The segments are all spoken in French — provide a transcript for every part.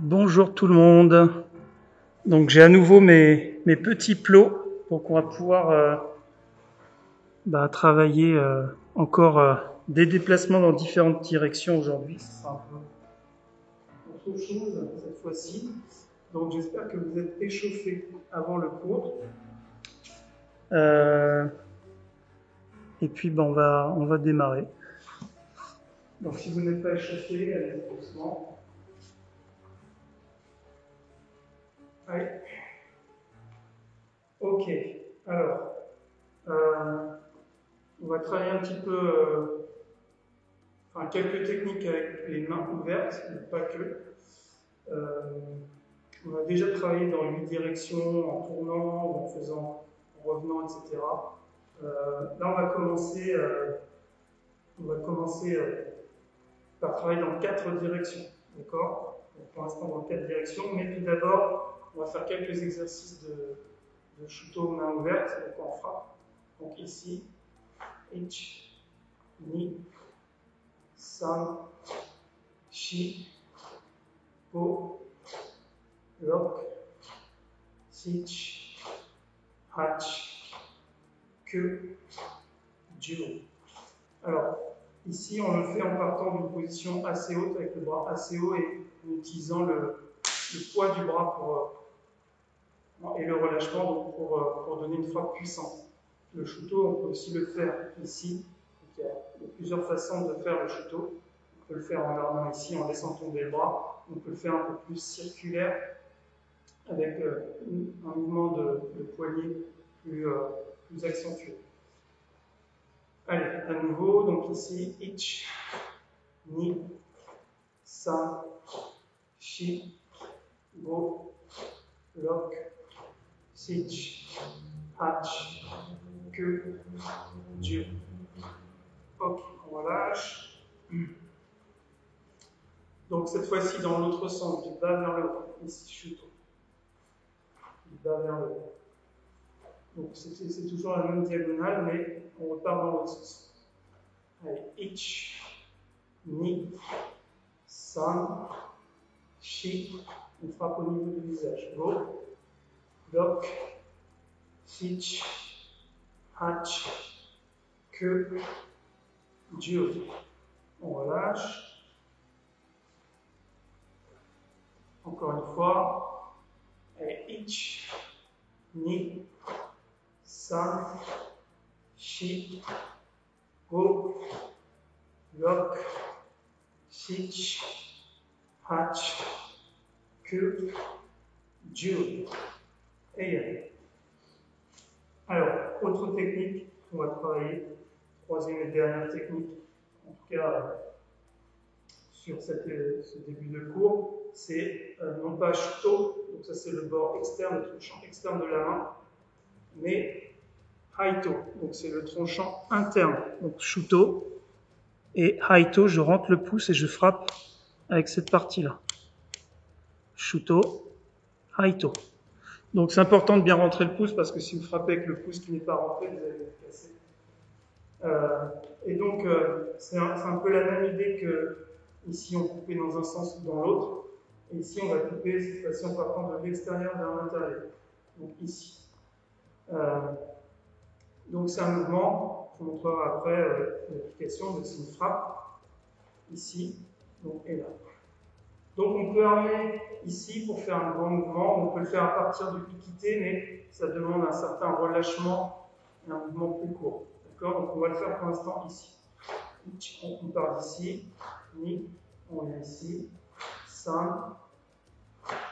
Bonjour tout le monde. Donc j'ai à nouveau mes petits plots, donc on va pouvoir travailler encore des déplacements dans différentes directions aujourd'hui. Ce sera un peu autre chose cette fois-ci. Donc j'espère que vous êtes échauffés avant le cours. Et puis on va démarrer. Donc si vous n'êtes pas échauffé, allez doucement. Allez. Ok. Alors, on va travailler un petit peu, quelques techniques avec les mains ouvertes, mais pas que. Euh, on a déjà travaillé dans 8 directions, en tournant, ou en faisant, en revenant, etc. Là, on va commencer par travailler dans 4 directions, d'accord? Pour l'instant, dans 4 directions, mais tout d'abord, on va faire quelques exercices de shuto main ouverte, donc en frappe. Donc ici, ich, ni, san, shi, go, lock, sich, hach, que, dur. Alors, ici, on le fait en partant d'une position assez haute, avec le bras assez haut et en utilisant le poids du bras et le relâchement donc pour donner une frappe puissante. Le shuto, on peut aussi le faire ici. Donc, il y a plusieurs façons de faire le shuto. On peut le faire en gardant ici, en laissant tomber le bras. On peut le faire un peu plus circulaire, avec un mouvement de poignet plus accentué. Allez, à nouveau, donc ici, ich, ni, san, shi, go, lock, sich, hach, que, dur. Ok, on relâche. Donc cette fois-ci dans l'autre sens, du bas vers le haut. Ici, shuto. Du bas vers le haut. Donc c'est toujours la même diagonale, mais on repart dans l'autre sens. Allez, ich, ni, san, shi, on frappe au niveau du visage. Go, lock, sich, hach, que, dur. On relâche. Encore une fois. Allez, ich, ni, san, shi, go, lock, sich, hach, que, dur. Et alors, autre technique qu'on va travailler, troisième et dernière technique, en tout cas sur ce début de cours, c'est non pas shuto, donc ça c'est le bord externe, le tranchant externe de la main, mais haito, donc c'est le tranchant interne. Donc shuto et haito, je rentre le pouce et je frappe avec cette partie-là. Shuto, haito. Donc c'est important de bien rentrer le pouce parce que si vous frappez avec le pouce qui n'est pas rentré, vous allez le casser. Et donc c'est un peu la même idée que ici on coupait dans un sens ou dans l'autre. Et ici on va couper cette fois-ci en partant de l'extérieur vers l'intérieur. Donc ici. Donc c'est un mouvement, je vous montrerai après l'application, mais c'est une frappe. Ici, donc et là. Donc on peut armer ici pour faire un grand mouvement, on peut le faire à partir de piquité, mais ça demande un certain relâchement et un mouvement plus court. D'accord? Donc on va le faire pour l'instant ici. On part d'ici, ni, on vient ici, san,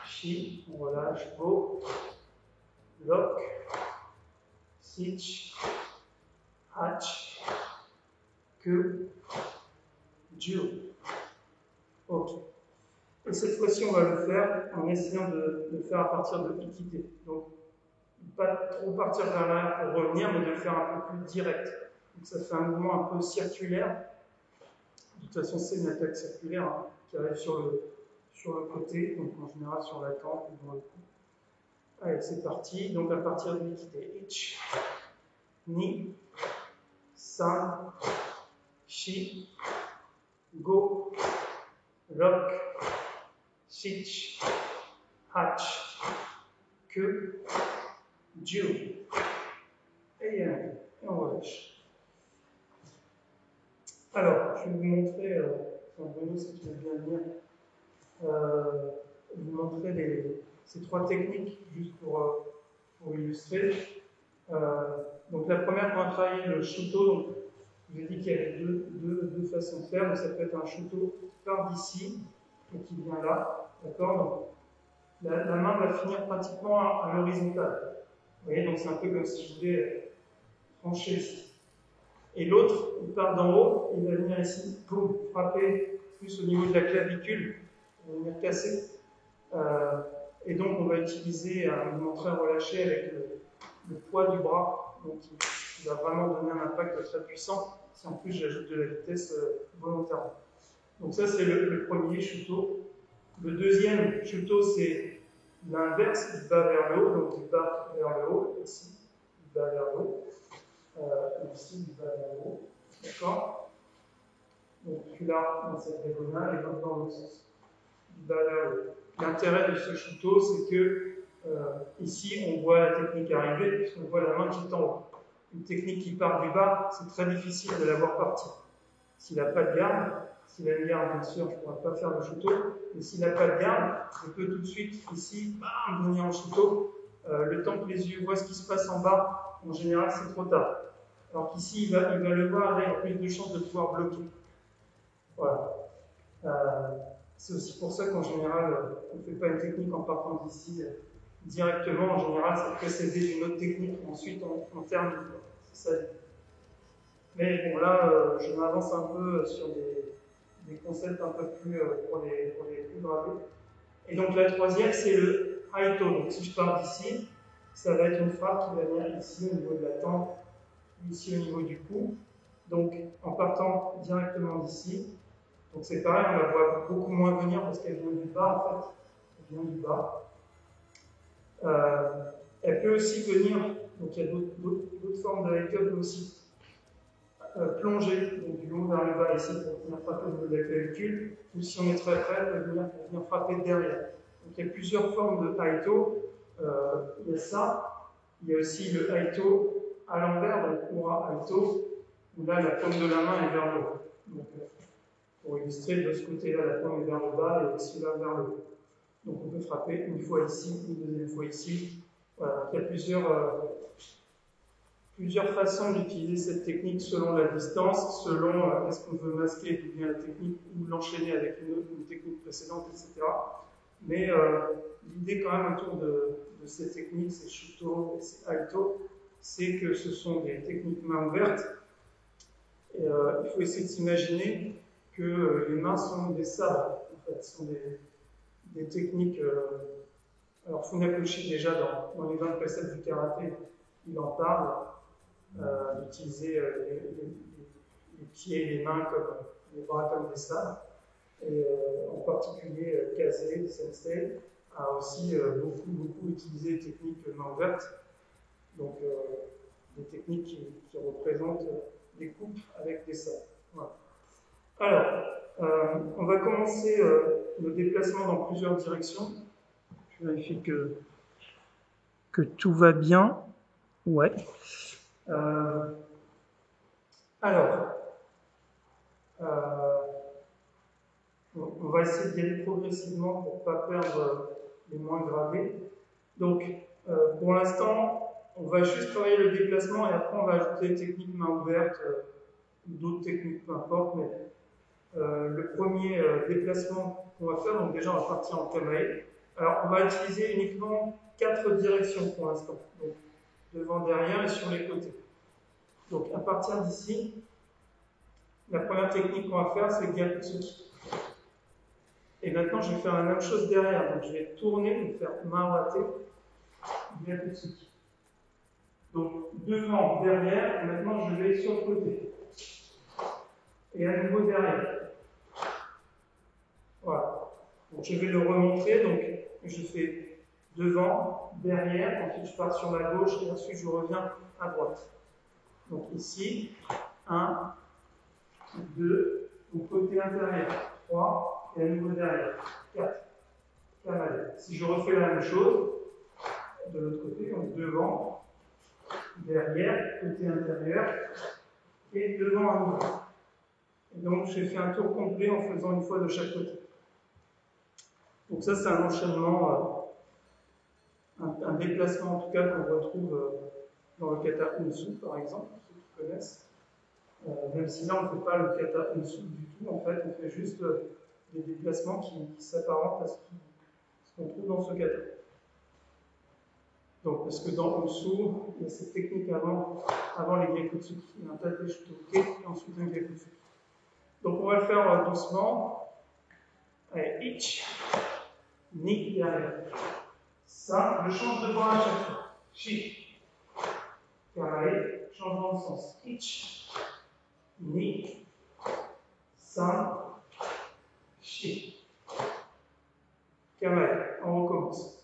shi, on relâche, go, lock, sich, hach, que, dur. Ok. Et cette fois-ci, on va le faire en essayant de le faire à partir de piquité. Donc, pas trop partir vers l'arrière pour revenir, mais de le faire un peu plus direct. Donc, ça fait un mouvement un peu circulaire. De toute façon, c'est une attaque circulaire hein, qui arrive sur le côté, donc en général sur la tempe ou dans le cou. Allez, c'est parti. Donc, à partir de piquité. Ich, ni, san, shi, go, lock, sich, hatch, que, Dieu. Et on relâche. Alors, je vais vous montrer, Bruno, si tu veux bien venir, vous montrer ces trois techniques, juste pour illustrer. Donc la première, on va travailler le shuto. Donc, je vous ai dit qu'il y avait deux façons de faire. Donc, ça peut être un shuto qui part d'ici et qui vient là. D'accord. Donc, la main va finir pratiquement à l'horizontale. Vous voyez, donc c'est un peu comme si je voulais trancher ici. Et l'autre, il part d'en haut, il va venir ici, boum, frapper plus au niveau de la clavicule, il va venir casser. Et donc on va utiliser un mouvement très relâché avec le poids du bras, donc il va vraiment donner un impact très puissant, si en plus j'ajoute de la vitesse volontairement. Donc ça c'est le premier shuto. Le deuxième shuto c'est l'inverse, il va vers le haut, donc il part vers le haut, ici, il va vers le haut. Ici, il va vers le haut. D'accord. Donc celui-là dans cette diagonale et l'autre dans l'autre sens. Il va vers le haut. L'intérêt de ce shuto, c'est que ici, on voit la technique arriver, puisqu'on voit la main qui est en haut. Une technique qui part du bas, c'est très difficile de la voir partir. S'il n'a pas de garde, s'il a une garde, bien sûr, je ne pourrai pas faire le shuto, mais s'il n'a pas de garde, je peux tout de suite, ici, bam, venir en shuto. Le temps que les yeux voient ce qui se passe en bas, en général, c'est trop tard. Alors qu'ici, il va le voir, il a plus de chances de pouvoir bloquer. Voilà. C'est aussi pour ça qu'en général, on ne fait pas une technique en partant d'ici directement. En général, c'est précédé d'une autre technique. Ensuite, on termine. C'est ça. Mais bon, là, je m'avance un peu sur des concepts un peu plus pour les plus gravés. Et donc, la troisième, c'est le haito. Donc, si je pars d'ici, ça va être une frappe qui va venir ici au niveau de la tempe, ici au niveau du cou. Donc, en partant directement d'ici, donc c'est pareil, on la voit beaucoup moins venir parce qu'elle vient du bas en fait. Elle vient du bas. Elle peut aussi venir, donc il y a d'autres formes de haito, elle peut aussi plonger donc du haut vers le bas ici pour venir frapper au niveau de la clavicule, ou si on est très près, elle peut venir frapper derrière. Donc il y a plusieurs formes de haito. Il y a ça, il y a aussi le haito à l'envers, donc ura haito, où là la paume de la main est vers le haut. Donc, pour illustrer, de ce côté-là, la paume est vers le bas et aussi là vers le haut. Donc on peut frapper une fois ici, une deuxième fois ici. Voilà, il y a plusieurs façons d'utiliser cette technique selon la distance, selon est-ce qu'on veut masquer d'où vient la technique ou l'enchaîner avec une technique précédente, etc. Mais l'idée quand même autour de ces techniques, ces shuto et ces haito, c'est que ce sont des techniques main ouverte. Et il faut essayer de s'imaginer que les mains sont des sabres, en fait, sont des techniques. Alors Funakoshi, déjà dans les 20 préceptes du karaté, il en parle, d'utiliser les pieds et les mains comme les bras comme des sabres. Et en particulier, Kazé, Sensei, a aussi beaucoup utilisé les techniques main ouverte, donc des techniques qui représentent des coupes avec des sabres. Voilà. Alors, on va commencer le déplacement dans plusieurs directions. Je vérifie que tout va bien. Ouais. Alors, on va essayer d'y aller progressivement pour ne pas perdre les moins gravés. Donc, pour l'instant, on va juste travailler le déplacement et après on va ajouter des techniques main ouverte ou d'autres techniques, peu importe. Mais le premier déplacement qu'on va faire, donc déjà on va partir en kamae. Alors, on va utiliser uniquement 4 directions pour l'instant. Donc, devant, derrière et sur les côtés. Donc, à partir d'ici, la première technique qu'on va faire, c'est Gyakutsuki. Et maintenant, je vais faire la même chose derrière. Donc, je vais tourner, donc faire main ratée, Gyakutsuki. Donc, devant, derrière, et maintenant, je vais sur le côté. Et à nouveau derrière. Voilà. Donc, je vais le remontrer. Donc, je fais devant, derrière, ensuite je pars sur la gauche et ensuite je reviens à droite. Donc ici, 1, 2, au côté intérieur, 3, et à nouveau derrière, 4. Kamale. Si je refais la même chose, de l'autre côté, donc devant, derrière, côté intérieur, et devant à nouveau. Et donc j'ai fait un tour complet en faisant une fois de chaque côté. Donc ça c'est un enchaînement, un déplacement en tout cas qu'on retrouve dans le kata Unsu par exemple, ceux qui connaissent. Même si là on ne fait pas le kata Unsu du tout, en fait on fait juste des déplacements qui s'apparentent à ce qu'on trouve dans ce kata. Donc, parce que dans Unsu, il y a cette technique avant les Gyakutsuki. Il y a un tate shutoke et ensuite un Gyakutsuki. Donc, on va le faire doucement. Allez, ich, ni derrière. Ça, je change de bras à chaque fois. Shi, karae, changement de sens. Ich, ni, san, shi. Karae, on recommence.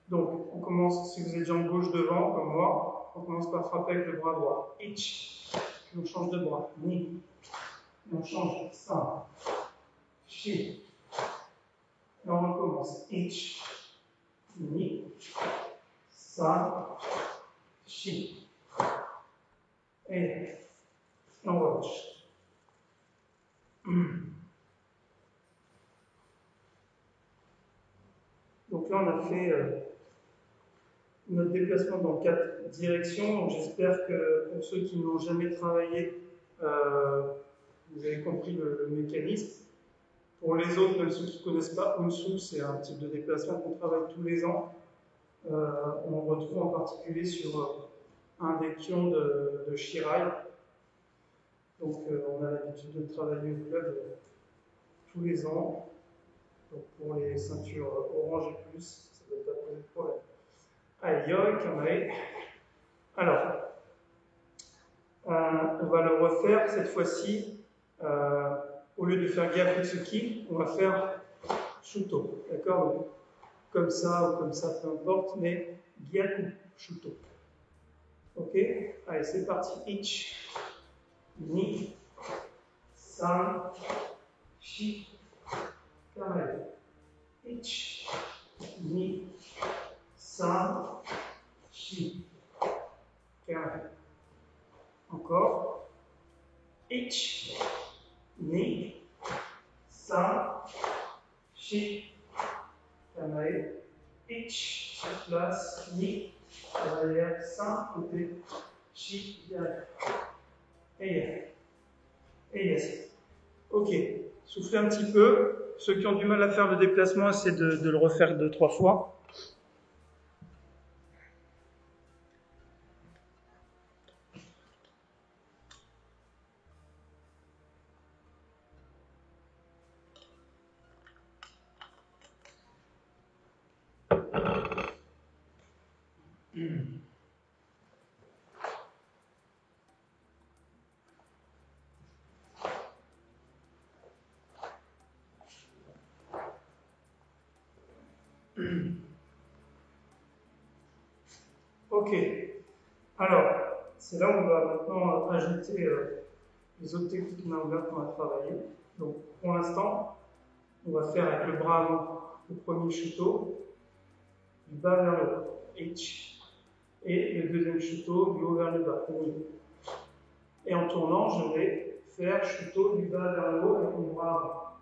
Donc, on commence, si vous êtes jambe gauche devant, comme moi, on commence par frapper avec le bras droit. Ich. Puis on change de bras. Ni. Et on change. San. Shi. Et on recommence. Ich. Ni. San. Shi. Et on relâche. Donc là, on a fait notre déplacement dans 4 directions. Donc j'espère que pour ceux qui n'ont jamais travaillé, vous avez compris le mécanisme. Pour les autres, même ceux qui ne connaissent pas, Unsu, c'est un type de déplacement qu'on travaille tous les ans. On retrouve en particulier sur un des kions de Shirai. Donc on a l'habitude de travailler au club tous les ans. Donc pour les ceintures orange et plus, ça ne doit pas poser de problème. Allez, yoi, kamae. Alors, on va le refaire cette fois-ci. Au lieu de faire Gyakutsuki, on va faire Shuto. D'accord? Comme ça ou comme ça, peu importe, mais Gyaku Shuto. Ok? Allez, c'est parti. Ich, ni, san, shi, kamae. Ich, ni, san, shi, kamae. Encore. Ich, ni, san, shi, kamae. Ich, sur place, ni, derrière, san, côté, shi, derrière. Et yes. Ok. Soufflez un petit peu. Ceux qui ont du mal à faire le déplacement, essaient de le refaire 2-3 fois. Ok. Alors, c'est là où on va maintenant ajouter les autres techniques Naoga qu'on a travaillé. Donc, pour l'instant, on va faire avec le bras avant le premier Shuto, du bas vers le haut, Ich, et le deuxième Shuto, du haut vers le bas, Ni. Et en tournant, je vais faire Shuto du bas vers le haut avec mon bras avant,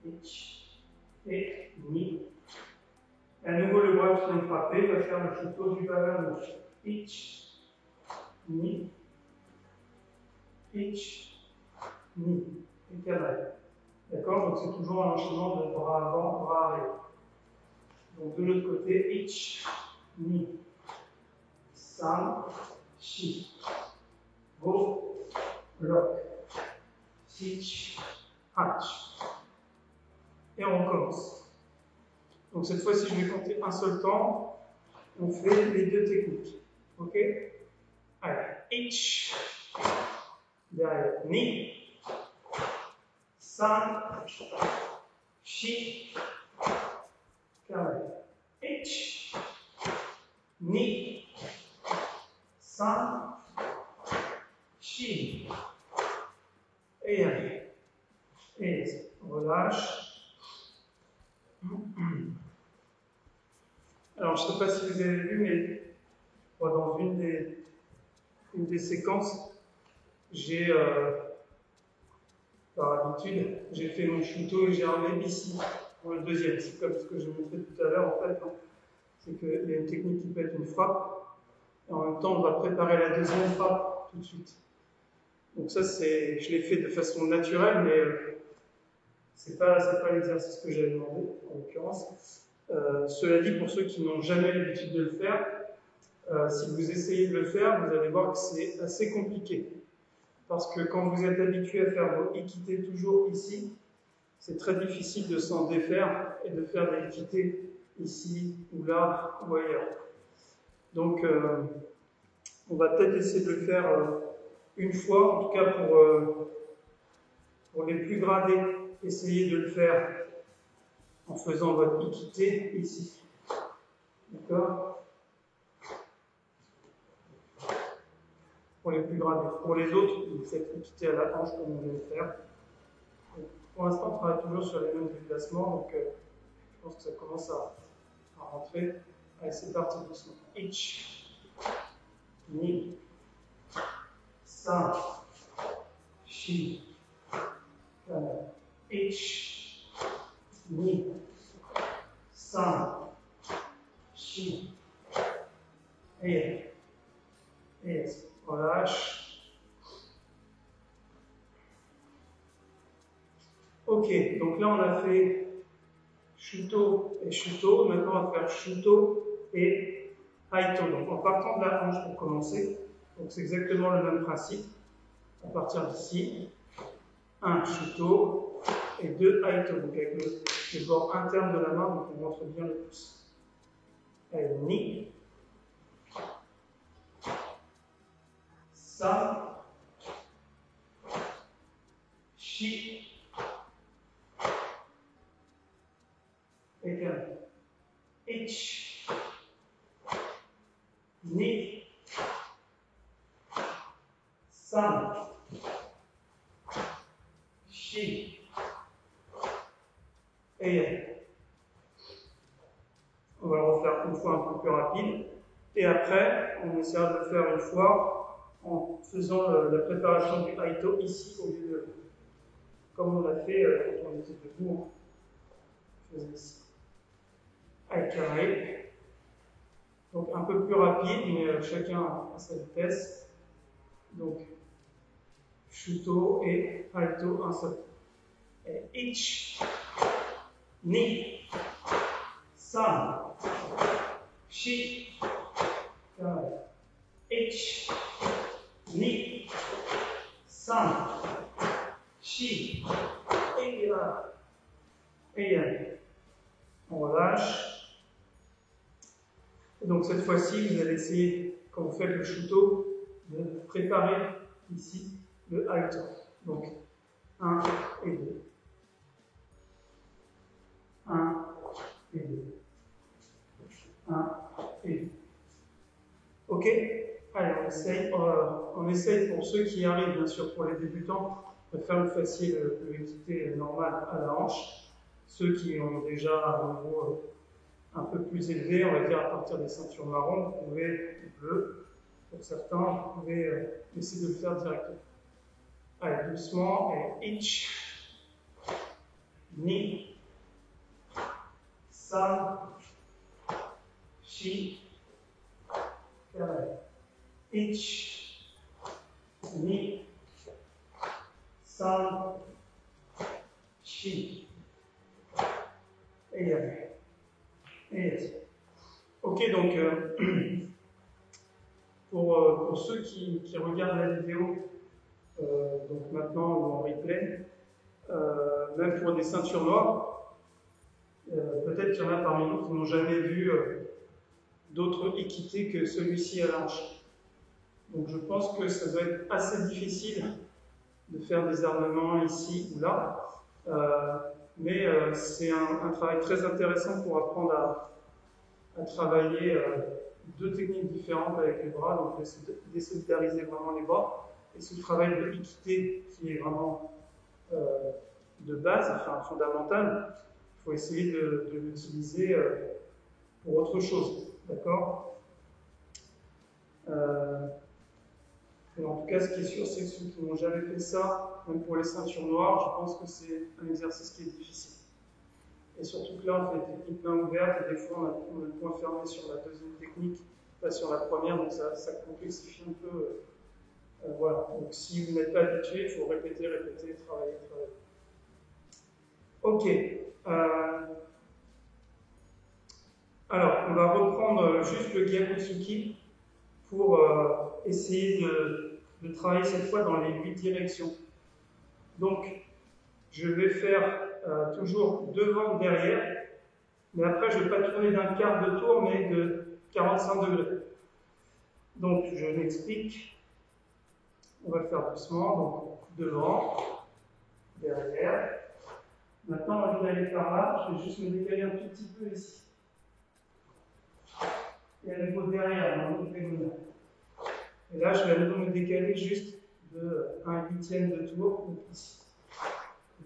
Ich, et Ni. Et à nouveau, le bras qui vient de frapper va faire le Shuto du bas vers le haut, Ich, Ni, Ich, Ni, et kamae. D'accord? Donc c'est toujours un enchaînement de bras avant, bras arrière. Donc de l'autre côté, Ich, Ni, San, Shi, Go, Lock, Sich, Hach. Et on recommence. Donc cette fois-ci, je vais compter un seul temps. On fait les deux techniques. Ok? Allez, Ich, derrière, Ni, San, Shi, kamae. Ich, Ni, San, Shi. Et allez. Et on relâche. Alors, je ne sais pas si vous avez vu, mais dans une des séquences, j'ai, par habitude, j'ai fait mon shuto et j'ai ramené ici, pour le deuxième. C'est comme ce que j'ai montré tout à l'heure, en fait. Hein. C'est qu'il y a une technique qui peut être une frappe, et en même temps, on va préparer la deuxième frappe tout de suite. Donc ça, je l'ai fait de façon naturelle, mais c'est pas l'exercice que j'avais demandé, en l'occurrence. Cela dit, pour ceux qui n'ont jamais l'habitude de le faire, si vous essayez de le faire, vous allez voir que c'est assez compliqué. Parce que quand vous êtes habitué à faire vos équités toujours ici, c'est très difficile de s'en défaire et de faire des équités ici, ou là, ou ailleurs. Donc, on va peut-être essayer de le faire une fois, en tout cas pour les plus gradés, essayez de le faire en faisant votre équité ici. D'accord? Pour les plus gradés. Pour les autres, vous faites équité à la hanche comme on vient de faire. Donc, pour l'instant, on travaille toujours sur les mêmes déplacements, donc je pense que ça commence à rentrer. Allez, c'est parti doucement. Ich, ni, san, shi, ich, ni, san, shi, et, relâche. Ok, donc là on a fait shuto et shuto. Maintenant on va faire shuto et haito. Donc en partant de la hanche pour commencer, donc c'est exactement le même principe. À partir d'ici, un shuto et deux haito. Donc avec le bord interne de la main, donc on montre bien le pouce. Allez, ni, san, shi, égal, ich, ni, san, shi, et on va le refaire une fois un peu plus rapide. Et après, on essaiera de le faire une fois en faisant la préparation du haito ici au lieu de comme on l'a fait quand on était debout. Je faisais ici. Avec carré. Donc un peu plus rapide, mais chacun à sa vitesse. Donc shuto et haito un seul. Et ich, ni, san, shi, carré. Ich, ni, san, shi, et on relâche. Et donc cette fois-ci, vous allez essayer, quand vous faites le shuto, de préparer ici le haito. Donc 1 et 2. 1 et 2. 1 et 2. Ok? Allez, on essaye pour ceux qui y arrivent, bien sûr, pour les débutants, de faire le facier, le équité normal à la hanche. Ceux qui ont déjà un niveau un peu plus élevé, on va dire à partir des ceintures marron, vous pouvez, bleu, pour certains, vous pouvez essayer de le faire directement. Allez, doucement, et ich, ni, san, shi, carré. Ich, ni, san, shi, et ok, donc pour ceux qui regardent la vidéo, donc maintenant ou en replay, même pour des ceintures noires, peut-être qu'il y en a parmi nous qui n'ont jamais vu d'autres équités que celui-ci à l'hanche. Donc je pense que ça doit être assez difficile de faire des armements ici ou là, mais c'est un travail très intéressant pour apprendre à travailler deux techniques différentes avec les bras, donc désolidariser vraiment les bras, et ce travail de l'équité qui est vraiment de base, enfin fondamental, il faut essayer de l'utiliser pour autre chose, d'accord? Et en tout cas, ce qui est sûr, c'est que ceux qui n'ont jamais fait ça, même pour les ceintures noires, je pense que c'est un exercice qui est difficile. Et surtout que là, on fait des techniques main ouverte, et des fois, on a le point fermé sur la deuxième technique, pas sur la première, donc ça complexifie un peu. Voilà. Donc si vous n'êtes pas habitué, il faut répéter, répéter, travailler, travailler. Ok. Alors, on va reprendre juste le Gyakutsuki pour essayer de travailler cette fois dans les 8 directions. Donc, je vais faire toujours devant, derrière, mais après, je ne vais pas tourner d'un quart de tour, mais de 45 degrés. Donc, je m'explique. On va le faire doucement. Donc, devant, derrière. Maintenant, on va aller par là. Je vais juste me décaler un tout petit peu ici. Et à nouveau derrière, dans l'autre diagonale. Et là, je vais à nouveau me décaler juste de 1/8 de tour, donc ici.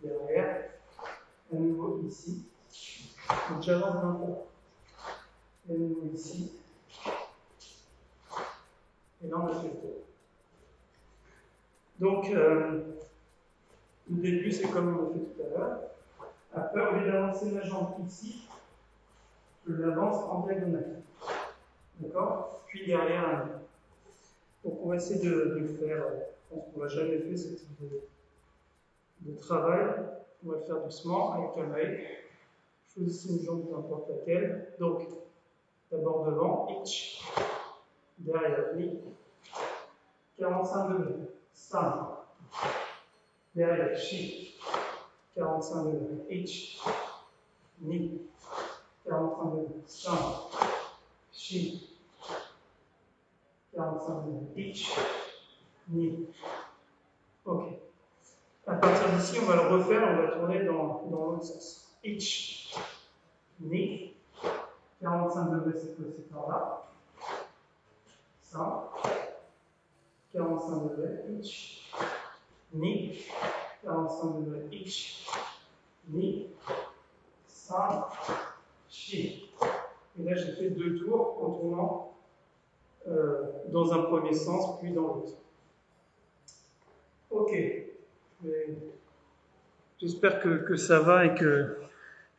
Derrière, à nouveau ici. Donc j'avance d'un pas. Et à nouveau ici. Et là, on a fait le tour. Donc, le début, c'est comme on l'a fait tout à l'heure. Après, au lieu d'avancer ma jambe ici, je l'avance en diagonale. D'accord? Puis derrière, à nouveau. Donc, on va essayer de le faire. Je pense qu'on n'a jamais fait ce type de travail. On va le faire doucement, avec un œil. Je fais aussi une jambe, peu importe laquelle. Donc, d'abord devant, itch. Derrière, ni. 45 degrés. 5. Derrière, chi. 45 degrés. Itch. Ni. 45 degrés. 5. Chi. 45 degrés. Itch. Ni. Ok. À partir d'ici, on va le refaire, on va tourner dans l'autre sens. Itch. Ni. 45 degrés cette fois-ci par là. 5. 45 degrés. Itch. Ni. 45 degrés. Itch. Ni. 5. Chi. Et là, j'ai fait 2 tours en tournant dans un premier sens, puis dans l'autre. Ok. J'espère que ça va et que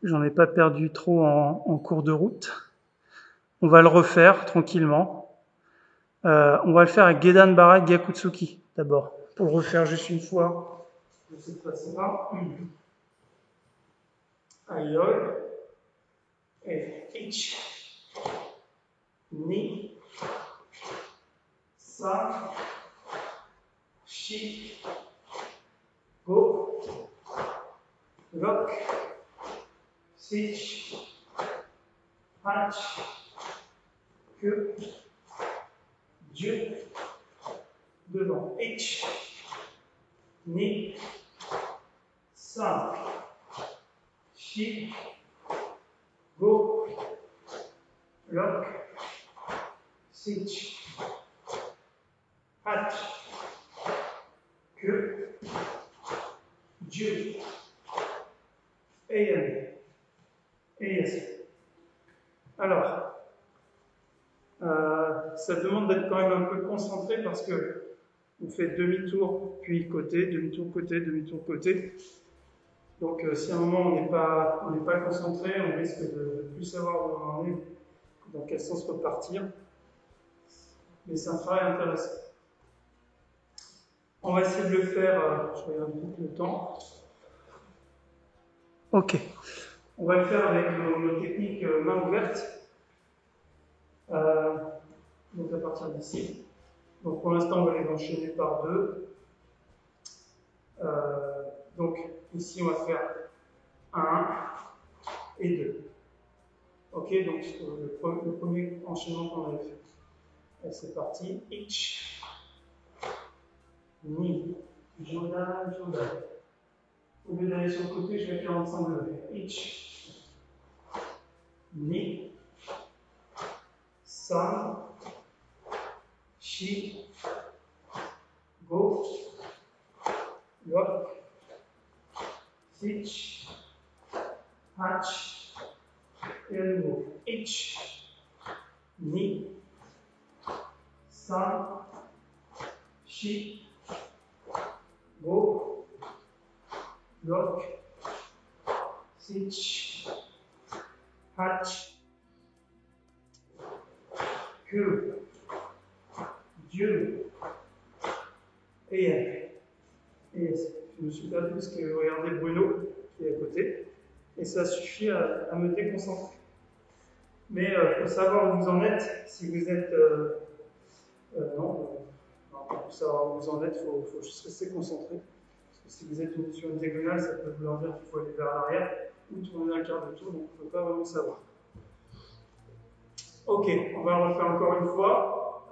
j'en ai pas perdu trop en cours de route. On va le refaire tranquillement. On va le faire avec Gedan Bara Gyakutsuki d'abord, pour le refaire juste une fois de cette façon-là. Aïe, et itch, ni, sa, chi, go, lock, sich, hach, que, Dieu, devant, itch, ni, sa, chi, go, lock, sich, hach, que, Dieu, et yes. Alors, ça demande d'être quand même un peu concentré parce que on fait demi-tour, puis côté, demi-tour côté, demi-tour côté. Donc si à un moment on n'est pas concentré, on risque de ne plus savoir où on en est, dans quel sens repartir. Mais c'est un travail intéressant. On va essayer de le faire, je regarde vite le temps. Ok. On va le faire avec nos techniques main ouverte. Donc à partir d'ici. Donc pour l'instant, on va les enchaîner par 2. Donc ici, on va faire 1 et 2. Ok, donc le premier enchaînement qu'on avait fait. C'est parti. Ich, ni, jodan, jodan. Au lieu d'aller sur le côté, je vais faire 45 degrés. Ich, ni, san, chi, go, lock, sich, hach, et à nouveau. Ich, shi, go, lock, sich, hatch, que, Dieu, et je me suis perdu parce que regardez Bruno qui est à côté, et ça suffit à me déconcentrer. Mais pour savoir où vous en êtes, si vous êtes... non, pour savoir où vous en êtes, il faut juste rester concentré. Parce que si vous êtes sur une diagonale, ça peut vouloir dire qu'il faut aller vers l'arrière ou tourner un quart de tour, donc il ne faut pas vraiment savoir. Ok, on va le refaire encore une fois.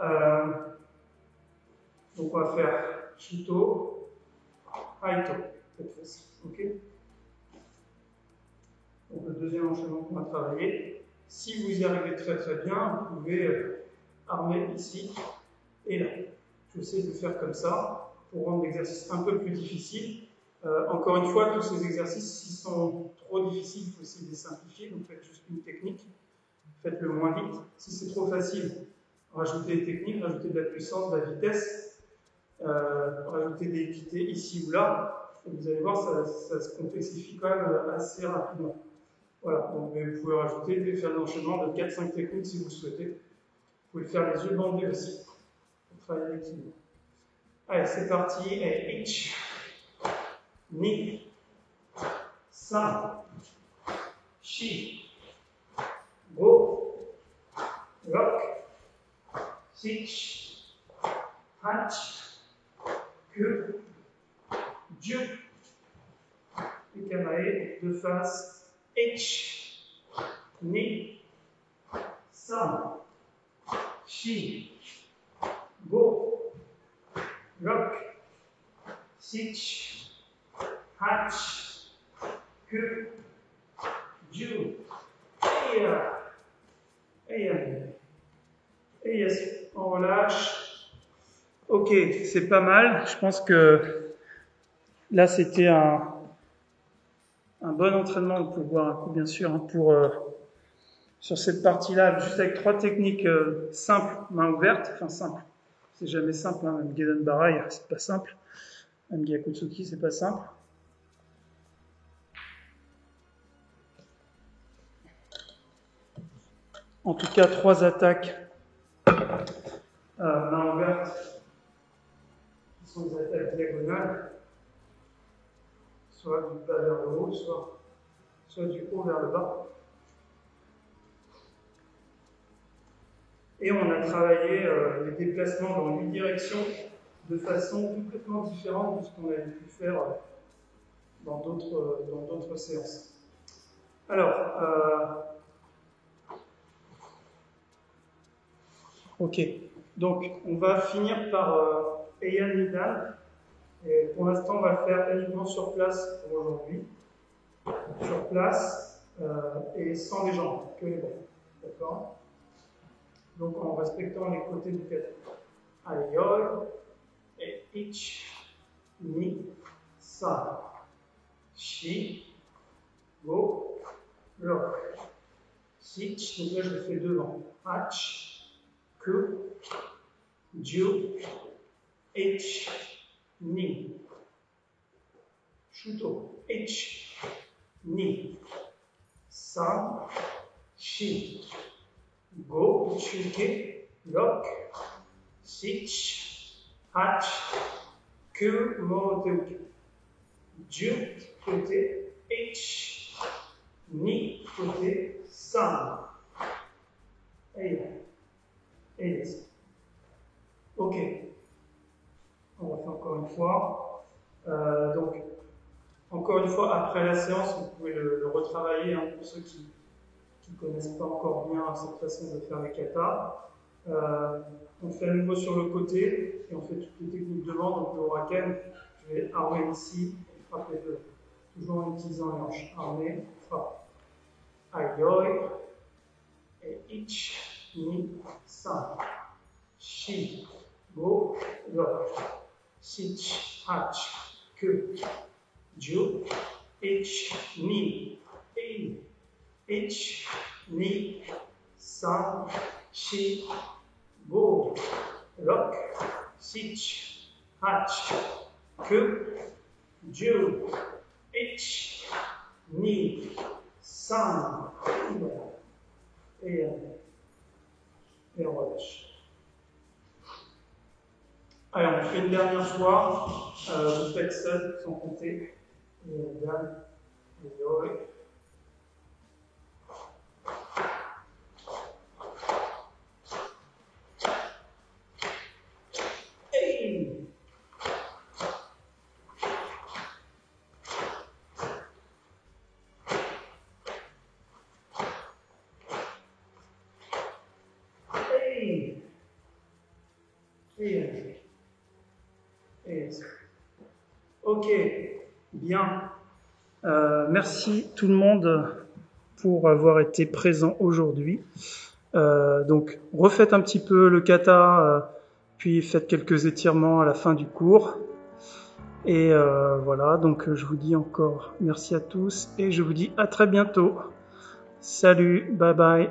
Donc on va faire Shuto, Haito, cette fois-ci. Ok. Donc le deuxième enchaînement qu'on va travailler. Si vous y arrivez très très bien, vous pouvez armer ici et là. J'essaie de faire comme ça pour rendre l'exercice un peu plus difficile. Encore une fois, tous ces exercices, s'ils sont trop difficiles, il faut essayer de les simplifier. Donc faites juste une technique, faites-le moins vite. Si c'est trop facile, rajoutez des techniques, rajoutez de la puissance, de la vitesse, rajoutez des équités ici ou là. Et vous allez voir, ça se complexifie quand même assez rapidement. Voilà, donc vous pouvez rajouter, faire l'enchaînement de 4-5 techniques si vous le souhaitez. Vous pouvez faire les yeux bandés aussi, pour travailler l'équilibre. Allez, c'est parti. Et ich, ni, sa, shi, go, rock, sich, hatch, que, dieu. Et kamae, de face. Ich, ni, sa, shi, go, rock, sich, hatch, que, dieu, et yes, on relâche. Ok, c'est pas mal. Je pense que là c'était un bon entraînement. Vous pouvez voir un coup bien sûr pour sur cette partie-là, juste avec 3 techniques simples, main ouverte, enfin simple. C'est jamais simple, hein. Même Gedan Barai, c'est pas simple. Même Gyakutsuki, c'est pas simple. En tout cas, 3 attaques main ouverte, qui sont des attaques diagonales, soit du bas vers le haut, soit du haut vers le bas. Et on a travaillé les déplacements dans 8 directions de façon complètement différente de ce qu'on avait pu faire dans d'autres séances. Alors, ok, donc on va finir par Heian Nidan. Et pour l'instant, on va le faire uniquement sur place pour aujourd'hui. Sur place et sans les jambes, que les bras. D'accord? Donc en respectant les côtés du kata. Ayoi, et ich, ni, sa, shi, go, rock. Sich, donc là je le fais devant. Hach, que, jiu, ich, ni. Shuto, ich, ni, sa, shi. Go, shuke, lock, sich, hatch, que, moroteuke. Dieu, côté, H, ni, côté, san. Et yes. Ok. On refait encore une fois. Donc, encore une fois, après la séance, vous pouvez le retravailler hein, pour ceux qui ne connaissent pas encore bien cette façon de faire les katas. On fait à nouveau sur le côté et on fait toutes les techniques devant. Donc le Horaken, je vais armer ici et frapper devant. Toujours en utilisant les hanches. Armer, frappe. Ayoi, et ich, ni, san. Shi, go, lock. Sich, hatch, que. Jiu, ich, ni, ei. Ich, ni, san, shi, go, lock, sich, 8, 9, 10, 11, 5, et on relâche. Allez, on fait une dernière fois. Vous faites seul, sans compter. Et dame, et doré. Ok, bien. Merci tout le monde pour avoir été présent aujourd'hui. Donc, refaites un petit peu le kata, puis faites quelques étirements à la fin du cours. Et voilà, donc je vous dis encore merci à tous et je vous dis à très bientôt. Salut, bye bye.